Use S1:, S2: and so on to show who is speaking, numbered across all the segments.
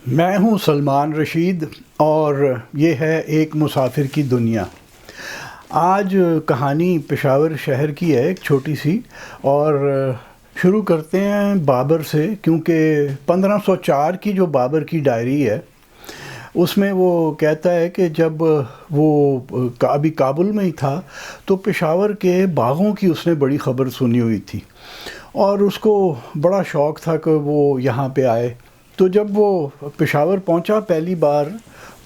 S1: میں ہوں سلمان رشید اور یہ ہے ایک مسافر کی دنیا۔ آج کہانی پشاور شہر کی ہے، ایک چھوٹی سی، اور شروع کرتے ہیں بابر سے، کیونکہ 1504 کی جو بابر کی ڈائری ہے اس میں وہ کہتا ہے کہ جب وہ ابھی کابل میں ہی تھا تو پشاور کے باغوں کی اس نے بڑی خبر سنی ہوئی تھی اور اس کو بڑا شوق تھا کہ وہ یہاں پہ آئے۔ تو جب وہ پشاور پہنچا پہلی بار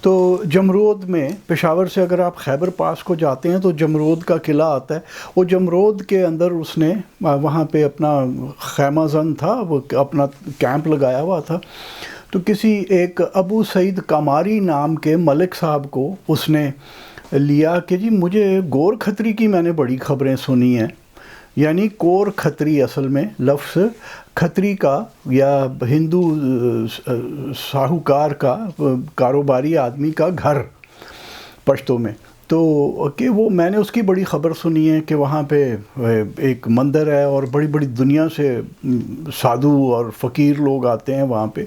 S1: تو جمرود میں، پشاور سے اگر آپ خیبر پاس کو جاتے ہیں تو جمرود کا قلعہ آتا ہے، وہ جمرود کے اندر اس نے وہاں پہ اپنا خیمہ زن تھا، وہ اپنا کیمپ لگایا ہوا تھا۔ تو کسی ایک ابو سعید کاماری نام کے ملک صاحب کو اس نے لیا کہ جی مجھے گور کھتری کی میں نے بڑی خبریں سنی ہیں، یعنی کور کھتری اصل میں لفظ کھتری کا یا ہندو ساہوکار کا، کاروباری آدمی کا گھر پشتو میں، تو کہ وہ میں نے اس کی بڑی خبر سنی ہے کہ وہاں پہ ایک مندر ہے اور بڑی بڑی دنیا سے سادھو اور فقیر لوگ آتے ہیں وہاں پہ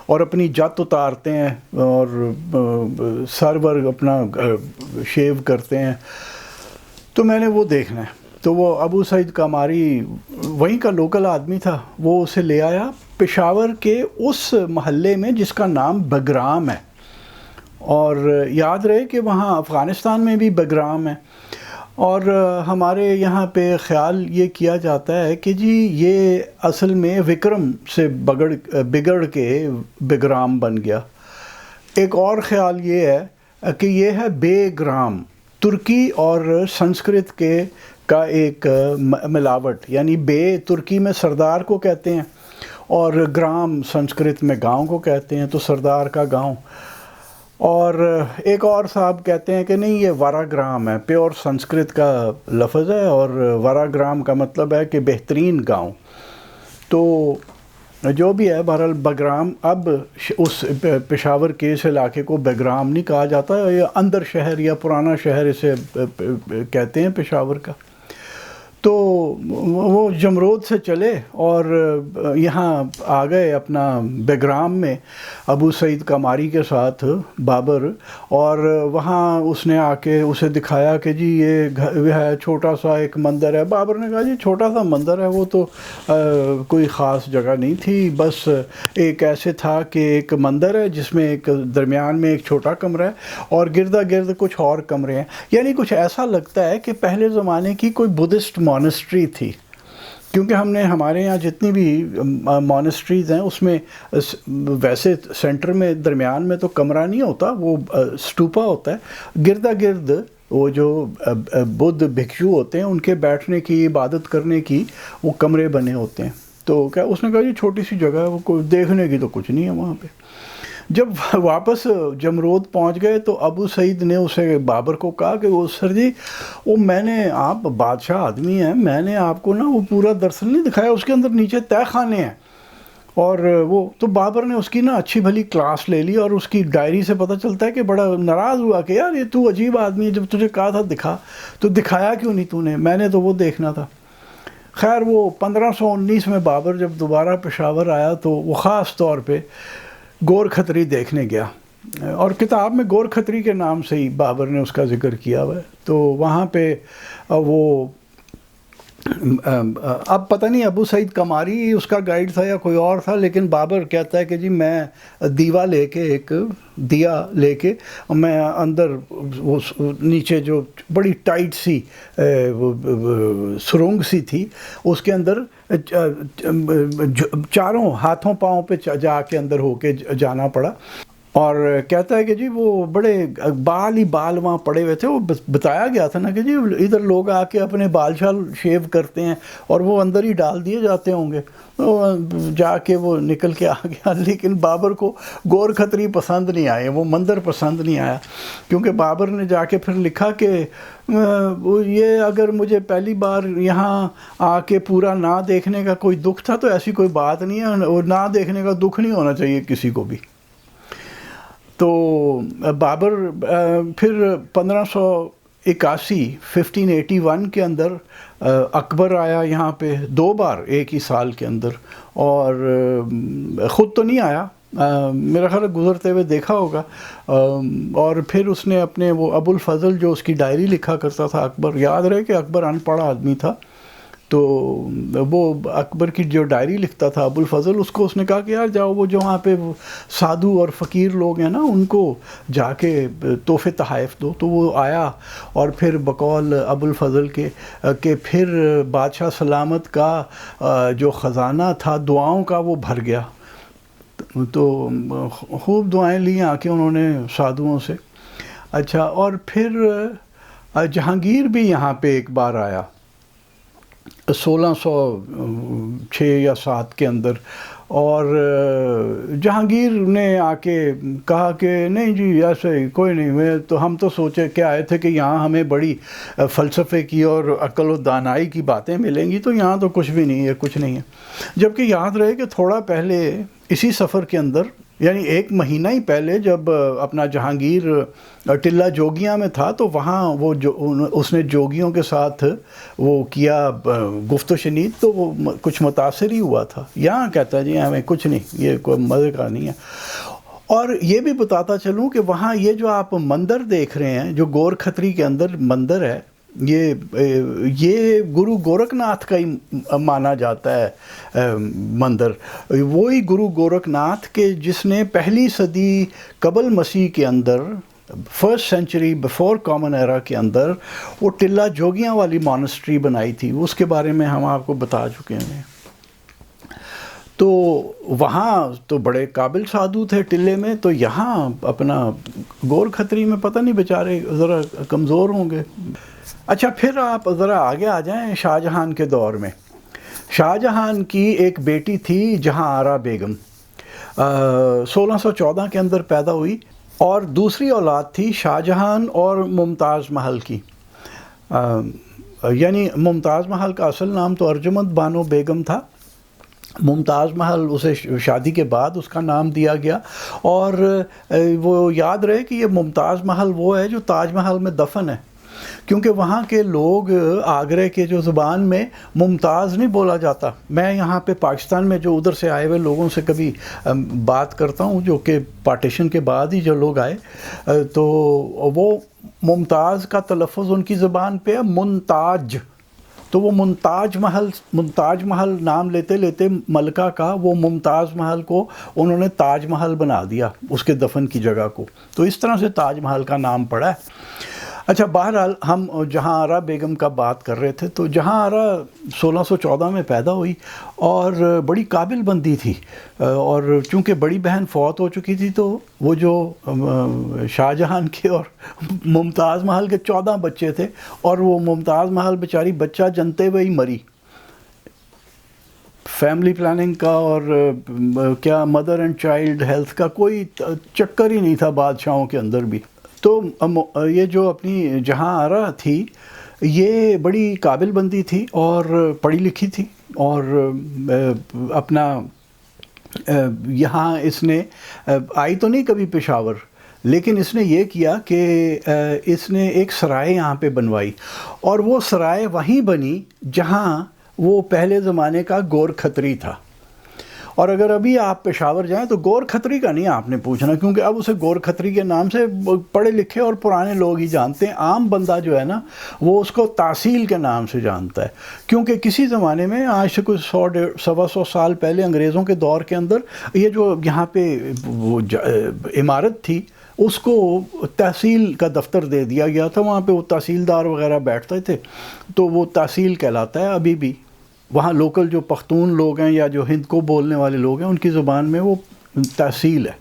S1: اور اپنی جت اتارتے ہیں اور سر ور اپنا شیو کرتے ہیں، تو میں نے وہ دیکھنا ہے۔ تو وہ ابو سعید کاماری وہیں کا لوکل آدمی تھا، وہ اسے لے آیا پشاور کے اس محلے میں جس کا نام بگرام ہے، اور یاد رہے کہ وہاں افغانستان میں بھی بگرام ہے، اور ہمارے یہاں پہ خیال یہ کیا جاتا ہے کہ جی یہ اصل میں وکرم سے بگڑ کے بگرام بن گیا۔ ایک اور خیال یہ ہے کہ یہ ہے بے گرام، ترکی اور سنسکرت کا ایک ملاوٹ، یعنی بے ترکی میں سردار کو کہتے ہیں اور گرام سنسکرت میں گاؤں کو کہتے ہیں، تو سردار کا گاؤں۔ اور ایک اور صاحب کہتے ہیں کہ نہیں یہ ورا گرام ہے، پیور سنسکرت کا لفظ ہے اور ورا گرام کا مطلب ہے کہ بہترین گاؤں۔ تو جو بھی ہے بہرحال بگرام، اب اس پشاور کے اس علاقے کو بگرام نہیں کہا جاتا، یہ اندر شہر یا پرانا شہر اسے کہتے ہیں پشاور کا۔ تو وہ جمرود سے چلے اور یہاں آ گئے اپنا بگرام میں ابو سعید کاماری کے ساتھ بابر، اور وہاں اس نے آ کے اسے دکھایا کہ جی یہ ہے چھوٹا سا ایک مندر ہے۔ بابر نے کہا جی چھوٹا سا مندر ہے، وہ تو کوئی خاص جگہ نہیں تھی، بس ایک ایسے تھا کہ ایک مندر ہے جس میں ایک درمیان میں ایک چھوٹا کمرہ ہے اور گردا گرد کچھ اور کمرے ہیں، یعنی کچھ ایسا لگتا ہے کہ پہلے زمانے کی کوئی بدھسٹ مونسٹری تھی، کیونکہ ہمارے یہاں جتنی بھی مونسٹریز ہیں اس میں ویسے سینٹر میں درمیان میں تو کمرہ نہیں ہوتا، وہ سٹوپا ہوتا ہے، گردا گرد وہ جو بدھ بھکشو ہوتے ہیں ان کے بیٹھنے کی، عبادت کرنے کی وہ کمرے بنے ہوتے ہیں۔ تو کیا اس نے کہا جی چھوٹی سی جگہ ہے، وہ کوئی دیکھنے کی تو کچھ نہیں ہے وہاں پہ۔ جب واپس جمرود پہنچ گئے تو ابو سعید نے اسے بابر کو کہا کہ وہ سر جی وہ میں نے، آپ بادشاہ آدمی ہیں، میں نے آپ کو نا وہ پورا دراصل نہیں دکھایا، اس کے اندر نیچے تہہ خانے ہیں، اور وہ تو بابر نے اس کی نا اچھی بھلی کلاس لے لی اور اس کی ڈائری سے پتہ چلتا ہے کہ بڑا ناراض ہوا کہ یار یہ تو عجیب آدمی ہے، جب تجھے کہا تھا دکھا تو دکھایا کیوں نہیں تو نے، میں نے تو وہ دیکھنا تھا۔ خیر وہ 1519 میں بابر جب دوبارہ پشاور آیا تو وہ خاص طور پہ گور کھتری دیکھنے گیا، اور کتاب میں گور کھتری کے نام سے ہی بابر نے اس کا ذکر کیا ہوا ہے۔ تو وہاں پہ وہ اب پتہ نہیں ابو سعید کاماری اس کا گائیڈ تھا یا کوئی اور تھا، لیکن بابر کہتا ہے کہ جی میں دیوا لے کے، ایک دیا لے کے میں اندر وہ نیچے جو بڑی ٹائٹ سی سرنگ سی تھی اس کے اندر چاروں ہاتھوں پاؤں پہ جا کے اندر ہو کے جانا پڑا، اور کہتا ہے کہ جی وہ بڑے بال ہی بال وہاں پڑے ہوئے تھے، وہ بتایا گیا تھا نا کہ جی ادھر لوگ آ کے اپنے بال شال شیو کرتے ہیں اور وہ اندر ہی ڈال دیے جاتے ہوں گے، جا کے وہ نکل کے آ گیا۔ لیکن بابر کو گور کھتری پسند نہیں آئے، وہ مندر پسند نہیں آیا، کیونکہ بابر نے جا کے پھر لکھا کہ یہ اگر مجھے پہلی بار یہاں آ کے پورا نہ دیکھنے کا کوئی دکھ تھا تو ایسی کوئی بات نہیں ہے، اور نہ دیکھنے کا دکھ نہیں ہونا چاہیے کسی کو بھی۔ تو بابر پھر 1581 کے اندر اکبر آیا یہاں پہ 2 بار ایک ہی سال کے اندر، اور خود تو نہیں آیا، میرا خیال ہے گزرتے ہوئے دیکھا ہوگا. اور پھر اس نے اپنے وہ ابو الفضل جو اس کی ڈائری لکھا کرتا تھا اکبر، یاد رہے کہ اکبر ان پڑھا آدمی تھا، تو وہ اکبر کی جو ڈائری لکھتا تھا ابو الفضل، اس کو اس نے کہا کہ یار جاؤ وہ جو وہاں پہ سادھو اور فقیر لوگ ہیں نا ان کو جا کے تحفے تحائف دو. تو وہ آیا اور پھر بقول ابو الفضل کے کہ پھر بادشاہ سلامت کا جو خزانہ تھا دعاؤں کا وہ بھر گیا. تو خوب دعائیں لیں آ کے انہوں نے سادھوؤں سے. اچھا، اور پھر جہانگیر بھی یہاں پہ ایک بار آیا 1606 یا 7 کے اندر، اور جہانگیر نے آ کے کہا کہ نہیں جی ایسے کوئی نہیں، ہم تو سوچے کہ آئے تھے کہ یہاں ہمیں بڑی فلسفے کی اور عقل و دانائی کی باتیں ملیں گی، تو یہاں تو کچھ بھی نہیں ہے، کچھ نہیں ہے. جبکہ یاد رہے کہ تھوڑا پہلے اسی سفر کے اندر، یعنی 1 مہینہ ہی پہلے جب اپنا جہانگیر ٹلہ جوگیاں میں تھا تو وہاں وہ جو اس نے جوگیوں کے ساتھ وہ کیا گفت و شنید، تو وہ کچھ متاثر ہی ہوا تھا. یہاں کہتا ہے جی ہمیں کچھ نہیں، یہ کوئی مزے کا نہیں ہے. اور یہ بھی بتاتا چلوں کہ وہاں یہ جو آپ مندر دیکھ رہے ہیں جو گور کھتری کے اندر مندر ہے، یہ گرو گورکھ ناتھ کا ہی مانا جاتا ہے مندر. وہی گرو گورکھ ناتھ کے جس نے 1 صدی قبل مسیح کے اندر 1st سینچری بیفور کامن ایرا کے اندر وہ ٹلہ جوگیاں والی مانسٹری بنائی تھی. اس کے بارے میں ہم آپ کو بتا چکے ہیں. تو وہاں تو بڑے قابل سادھو تھے ٹلے میں، تو یہاں اپنا گور کھتری میں پتہ نہیں بیچارے ذرا کمزور ہوں گے. اچھا، پھر آپ ذرا آگے آ جائیں شاہ جہان کے دور میں. شاہ جہان کی ایک بیٹی تھی جہاں آرا بیگم، 1614 کے اندر پیدا ہوئی، اور دوسری اولاد تھی شاہ جہان اور ممتاز محل کی. یعنی ممتاز محل کا اصل نام تو ارجمند بانو بیگم تھا، ممتاز محل اسے شادی کے بعد اس کا نام دیا گیا. اور وہ یاد رہے کہ یہ ممتاز محل وہ ہے جو تاج محل میں دفن ہے، کیونکہ وہاں کے لوگ آگرے کے جو زبان میں ممتاز نہیں بولا جاتا. میں یہاں پہ پاکستان میں جو ادھر سے آئے ہوئے لوگوں سے کبھی بات کرتا ہوں جو کہ پارٹیشن کے بعد ہی جو لوگ آئے، تو وہ ممتاز کا تلفظ ان کی زبان پہ ہے منتاج. تو وہ منتاج محل نام لیتے لیتے ملکہ کا وہ ممتاز محل کو انہوں نے تاج محل بنا دیا اس کے دفن کی جگہ کو. تو اس طرح سے تاج محل کا نام پڑا ہے. اچھا، بہرحال ہم جہاں آرا بیگم کا بات کر رہے تھے. تو جہاں آرا 1614 میں پیدا ہوئی اور بڑی قابل بندی تھی، اور چونکہ بڑی بہن فوت ہو چکی تھی تو وہ جو شاہ جہان کے اور ممتاز محل کے 14 بچے تھے، اور وہ ممتاز محل بیچاری بچہ جنتے ہوئے ہی مری. فیملی پلاننگ کا اور کیا مدر اینڈ چائلڈ ہیلتھ کا کوئی چکر ہی نہیں تھا بادشاہوں کے اندر بھی. تو یہ جو اپنی جہاں آرا تھی یہ بڑی قابل بندی تھی اور پڑھی لکھی تھی، اور اپنا یہاں اس نے آئی تو نہیں کبھی پشاور، لیکن اس نے یہ کیا کہ اس نے ایک سرائے یہاں پہ بنوائی، اور وہ سرائے وہیں بنی جہاں وہ پہلے زمانے کا گور کھتری تھا. اور اگر ابھی آپ پشاور جائیں تو گور کھتری کا نہیں آپ نے پوچھنا، کیونکہ اب اسے گور کھتری کے نام سے پڑھے لکھے اور پرانے لوگ ہی جانتے ہیں. عام بندہ جو ہے نا وہ اس کو تحصیل کے نام سے جانتا ہے، کیونکہ کسی زمانے میں آج سے کوئی 100-125 سال پہلے انگریزوں کے دور کے اندر یہ جو یہاں پہ وہ عمارت تھی اس کو تحصیل کا دفتر دے دیا گیا تھا. وہاں پہ وہ تحصیلدار وغیرہ بیٹھتے تھے، تو وہ تحصیل کہلاتا ہے ابھی بھی. وہاں لوکل جو پختون لوگ ہیں یا جو ہند کو بولنے والے لوگ ہیں ان کی زبان میں وہ تحصیل ہے.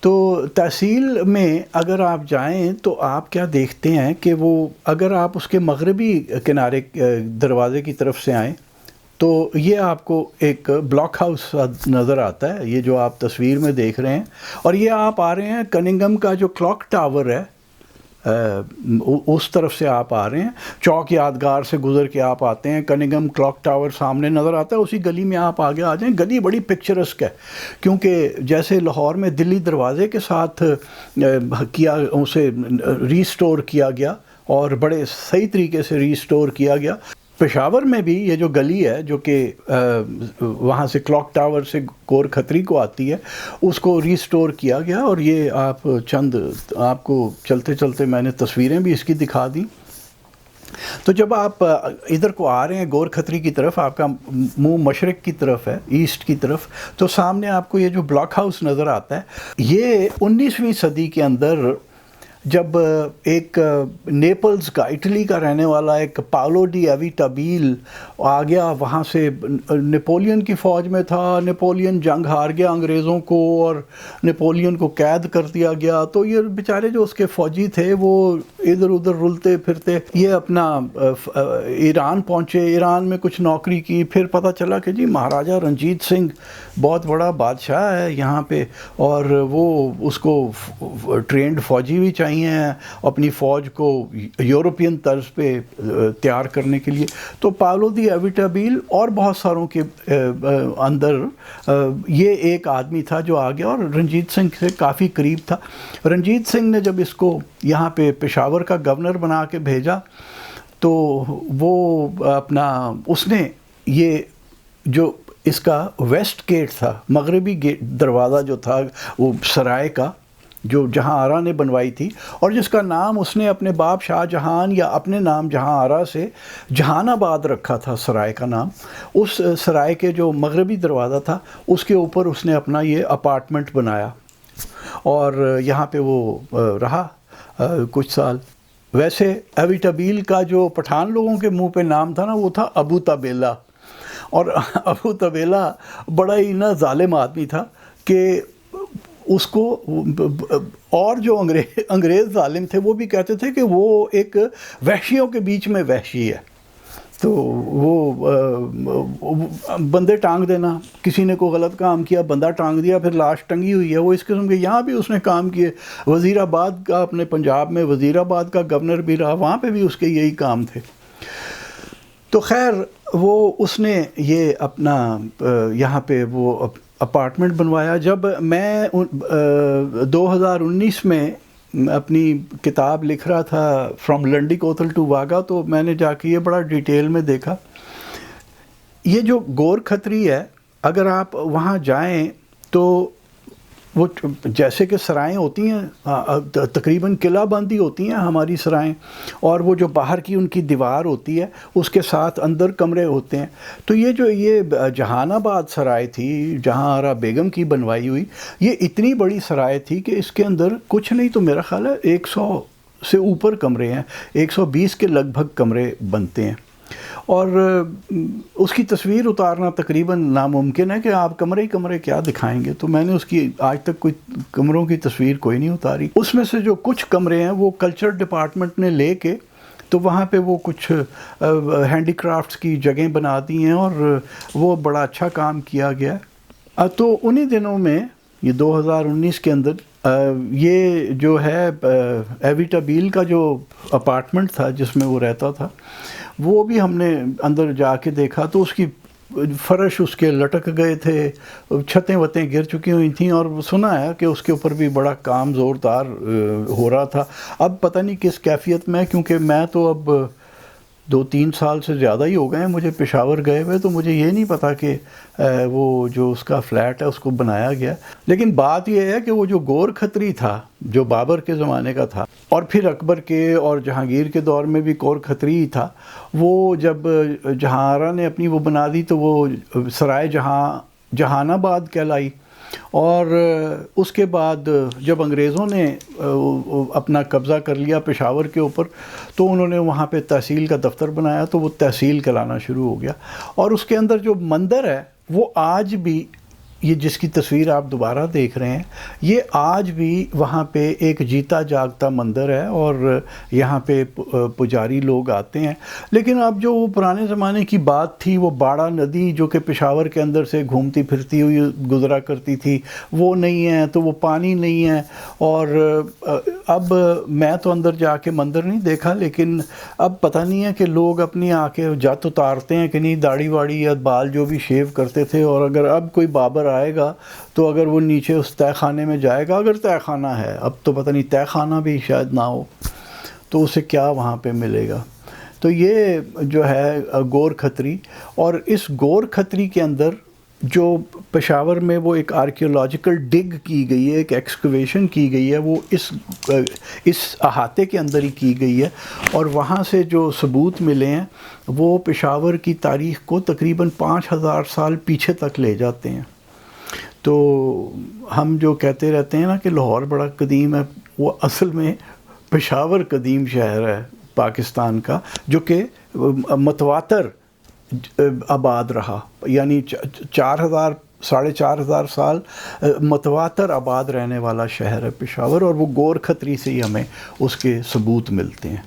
S1: تو تحصیل میں اگر آپ جائیں تو آپ کیا دیکھتے ہیں کہ وہ اگر آپ اس کے مغربی کنارے دروازے کی طرف سے آئیں تو یہ آپ کو ایک بلاک ہاؤس نظر آتا ہے، یہ جو آپ تصویر میں دیکھ رہے ہیں. اور یہ آپ آ رہے ہیں کننگھم کا جو کلاک ٹاور ہے اس طرف سے آپ آ رہے ہیں، چوک یادگار سے گزر کے آپ آتے ہیں، کننگھم کلاک ٹاور سامنے نظر آتا ہے، اسی گلی میں آپ آگے آ جائیں. گلی بڑی پکچرسک ہے، کیونکہ جیسے لاہور میں دلی دروازے کے ساتھ کیا اسے ریسٹور کیا گیا اور بڑے صحیح طریقے سے ریسٹور کیا گیا. پشاور میں بھی یہ جو گلی ہے جو کہ وہاں سے کلاک ٹاور سے گور کھتری کو آتی ہے، اس کو ریسٹور کیا گیا، اور یہ آپ کو چلتے چلتے میں نے تصویریں بھی اس کی دکھا دیں۔ تو جب آپ ادھر کو آ رہے ہیں گور کھتری کی طرف، آپ کا منہ مشرق کی طرف ہے، ایسٹ کی طرف، تو سامنے آپ کو یہ جو بلاک ہاؤس نظر آتا ہے، یہ 19ویں صدی کے اندر جب ایک نیپلز کا، اٹلی کا رہنے والا ایک پاولو ڈی ایویٹابیل آ گیا، وہاں سے نیپولین کی فوج میں تھا، نیپولین جنگ ہار گیا انگریزوں کو اور نیپولین کو قید کر دیا گیا، تو یہ بیچارے جو اس کے فوجی تھے وہ ادھر ادھر رلتے پھرتے یہ اپنا ایران پہنچے، ایران میں کچھ نوکری کی، پھر پتہ چلا کہ جی مہاراجہ رنجیت سنگھ بہت بڑا بادشاہ ہے یہاں پہ، اور وہ اس کو ٹرینڈ فوجی بھی چاہیے اپنی فوج کو یورپین طرز پہ تیار کرنے کے لیے۔ تو پاولو دی ایویٹابیل اور بہت ساروں کے اندر یہ ایک آدمی تھا جو آ گیا اور رنجیت سنگھ سے کافی قریب تھا۔ رنجیت سنگھ نے جب اس کو یہاں پہ پشاور کا گورنر بنا کے بھیجا تو وہ اس نے یہ جو اس کا ویسٹ گیٹ تھا، مغربی دروازہ جو تھا وہ سرائے کا، جو جہاں آرا نے بنوائی تھی، اور جس کا نام اس نے اپنے باپ شاہ جہان یا اپنے نام جہاں آرا سے جہان آباد رکھا تھا سرائے کا نام، اس سرائے کے جو مغربی دروازہ تھا اس کے اوپر اس نے اپنا یہ اپارٹمنٹ بنایا، اور یہاں پہ وہ رہا کچھ سال۔ ویسے ایویٹابیل کا جو پٹھان لوگوں کے منہ پہ نام تھا نا، وہ تھا ابو طبیلہ، اور ابو طبیلہ بڑا ہی ظالم آدمی تھا کہ اس کو اور جو انگریز ظالم تھے وہ بھی کہتے تھے کہ وہ ایک وحشیوں کے بیچ میں وحشی ہے۔ تو وہ بندے ٹانگ دینا، کسی نے کوئی غلط کام کیا بندہ ٹانگ دیا، پھر لاش ٹنگی ہوئی ہے، وہ اس قسم کے یہاں بھی اس نے کام کیے۔ وزیر آباد کا، اپنے پنجاب میں وزیر آباد کا گورنر بھی رہا، وہاں پہ بھی اس کے یہی کام تھے۔ تو خیر اس نے یہ اپنا یہاں پہ وہ اپارٹمنٹ بنوایا۔ جب میں 2019 میں اپنی کتاب لکھ رہا تھا فرام لنڈی کوتھل ٹو واگا، تو میں نے جا کے یہ بڑا ڈیٹیل میں دیکھا، یہ جو گور کھتری ہے، اگر آپ وہاں جائیں تو وہ جیسے کہ سرائیں ہوتی ہیں، تقریباً قلعہ بندی ہوتی ہیں ہماری سرائیں، اور وہ جو باہر کی ان کی دیوار ہوتی ہے اس کے ساتھ اندر کمرے ہوتے ہیں۔ تو یہ جہان آباد سرائے تھی جہاں آرا بیگم کی بنوائی ہوئی، یہ اتنی بڑی سرائے تھی کہ اس کے اندر کچھ نہیں تو میرا خیال ہے 100 سے اوپر کمرے ہیں، 120 کے لگ بھگ کمرے بنتے ہیں، اور اس کی تصویر اتارنا تقریباً ناممکن ہے کہ آپ کمرے کیا دکھائیں گے۔ تو میں نے اس کی آج تک کوئی کمروں کی تصویر کوئی نہیں اتاری۔ اس میں سے جو کچھ کمرے ہیں وہ کلچر ڈپارٹمنٹ نے لے کے تو وہاں پہ وہ کچھ ہینڈی کرافٹس کی جگہیں بنا دی ہیں، اور وہ بڑا اچھا کام کیا گیا ہے۔ تو انہی دنوں میں یہ 2019 کے اندر یہ جو ہے ایویٹابیل کا جو اپارٹمنٹ تھا جس میں وہ رہتا تھا، وہ بھی ہم نے اندر جا کے دیکھا تو اس کی فرش اس کے لٹک گئے تھے، چھتیں وتیں گر چکی ہوئی تھیں، اور سنا ہے کہ اس کے اوپر بھی بڑا کام زوردار ہو رہا تھا۔ اب پتہ نہیں کس کیفیت میں، کیونکہ میں تو اب 2-3 سال سے زیادہ ہی ہو گئے ہیں مجھے پشاور گئے ہوئے، تو مجھے یہ نہیں پتا کہ وہ جو اس کا فلیٹ ہے اس کو بنایا گیا۔ لیکن بات یہ ہے کہ وہ جو گور کھتری تھا جو بابر کے زمانے کا تھا، اور پھر اکبر کے اور جہانگیر کے دور میں بھی گور کھتری ہی تھا، وہ جب جہاں آرا نے اپنی وہ بنا دی تو وہ سرائے جہان آباد کہلائی، اور اس کے بعد جب انگریزوں نے اپنا قبضہ کر لیا پشاور کے اوپر تو انہوں نے وہاں پہ تحصیل کا دفتر بنایا، تو وہ تحصیل کہلانا شروع ہو گیا۔ اور اس کے اندر جو مندر ہے وہ آج بھی، یہ جس کی تصویر آپ دوبارہ دیکھ رہے ہیں، یہ آج بھی وہاں پہ ایک جیتا جاگتا مندر ہے، اور یہاں پہ پجاری لوگ آتے ہیں۔ لیکن اب جو وہ پرانے زمانے کی بات تھی، وہ باڑہ ندی جو کہ پشاور کے اندر سے گھومتی پھرتی ہوئی گزرا کرتی تھی، وہ نہیں ہے، تو وہ پانی نہیں ہے۔ اور اب میں تو اندر جا کے مندر نہیں دیکھا، لیکن اب پتہ نہیں ہے کہ لوگ اپنی آ کے جت اتارتے ہیں کہ نہیں، داڑھی واڑی یا بال جو بھی شیو کرتے تھے، اور اگر اب کوئی بابر آئے گا تو اگر وہ نیچے اس تہہ خانے میں جائے گا، اگر تہہ خانہ ہے، اب تو پتہ نہیں تہہ خانہ بھی شاید نہ ہو، تو اسے کیا وہاں پہ ملے گا۔ تو یہ جو ہے گور کھتری، اور اس گور کھتری کے اندر جو پشاور میں وہ ایک آرکیولوجیکل ڈگ کی گئی ہے، ایک ایکسکویشن کی گئی ہے، وہ اس احاطے کے اندر ہی کی گئی ہے، اور وہاں سے جو ثبوت ملے ہیں وہ پشاور کی تاریخ کو تقریباً 5000 سال پیچھے تک لے جاتے ہیں۔ تو ہم جو کہتے رہتے ہیں نا کہ لاہور بڑا قدیم ہے، وہ اصل میں پشاور قدیم شہر ہے پاکستان کا، جو کہ متواتر آباد رہا، یعنی 4000 4,500 سال متواتر آباد رہنے والا شہر ہے پشاور، اور وہ گور کھتری سے ہی ہمیں اس کے ثبوت ملتے ہیں۔